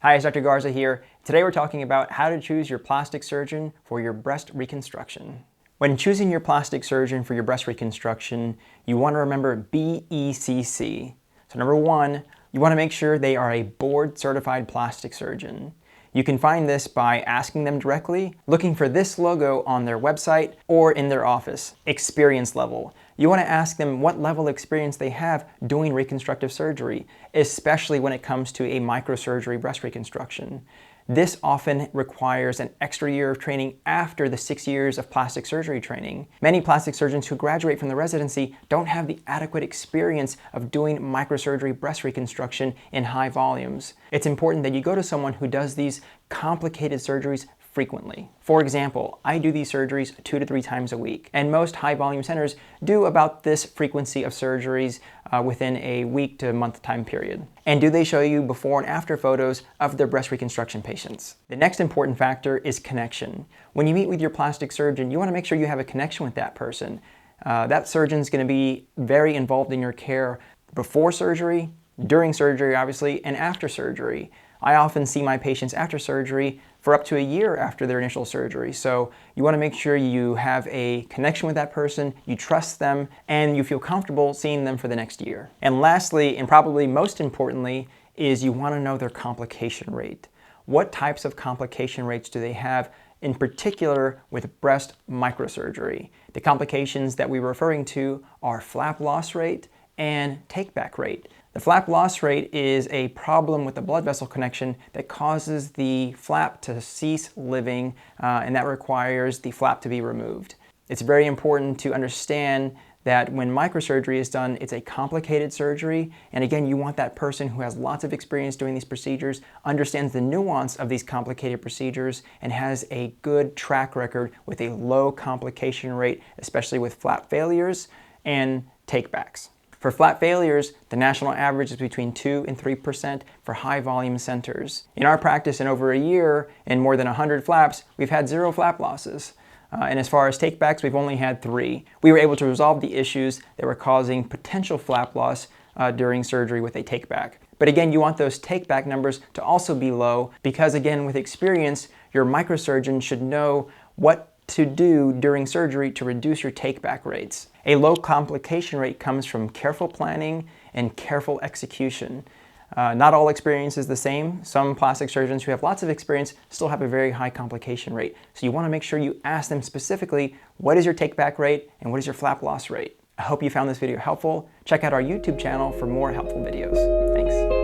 Hi, it's Dr. Garza here. Today we're talking about how to choose your plastic surgeon for your breast reconstruction. When choosing your plastic surgeon for your breast reconstruction, you want to remember BECC. So number one, you want to make sure they are a board-certified plastic surgeon. You can find this by asking them directly, looking for this logo on their website or in their office. Experience level. You want to ask them what level of experience they have doing reconstructive surgery, especially when it comes to a microsurgery breast reconstruction. This often requires an extra year of training after the 6 years of plastic surgery training. Many plastic surgeons who graduate from the residency don't have the adequate experience of doing microsurgery breast reconstruction in high volumes. It's important that you go to someone who does these complicated surgeries frequently. For example, I do these surgeries 2 to 3 times a week, and most high volume centers do about this frequency of surgeries within a week to month time period. And do they show you before and after photos of their breast reconstruction patients? The next important factor is connection. When you meet with your plastic surgeon, you want to make sure you have a connection with that person. That surgeon's going to be very involved in your care before surgery, during surgery obviously, and after surgery. I often see my patients after surgery for up to a year after their initial surgery. So you want to make sure you have a connection with that person, you trust them, and you feel comfortable seeing them for the next year. And lastly, and probably most importantly, is you want to know their complication rate. What types of complication rates do they have, in particular with breast microsurgery? The complications that we're referring to are flap loss rate and take-back rate. The flap loss rate is a problem with the blood vessel connection that causes the flap to cease living, and that requires the flap to be removed. It's very important to understand that when microsurgery is done, it's a complicated surgery, and again, you want that person who has lots of experience doing these procedures, understands the nuance of these complicated procedures, and has a good track record with a low complication rate, especially with flap failures and takebacks. For flap failures, the national average is between 2 and 3% for high volume centers. In our practice, in over a year, in more than 100 flaps, we've had 0 flap losses. And as far as takebacks, we've only had 3. We were able to resolve the issues that were causing potential flap loss during surgery with a takeback. But again, you want those takeback numbers to also be low because again, with experience, your microsurgeon should know what to do during surgery to reduce your take-back rates. A low complication rate comes from careful planning and careful execution. Not all experience is the same. Some plastic surgeons who have lots of experience still have a very high complication rate. So you want to make sure you ask them specifically, what is your take-back rate and what is your flap loss rate? I hope you found this video helpful. Check out our YouTube channel for more helpful videos. Thanks.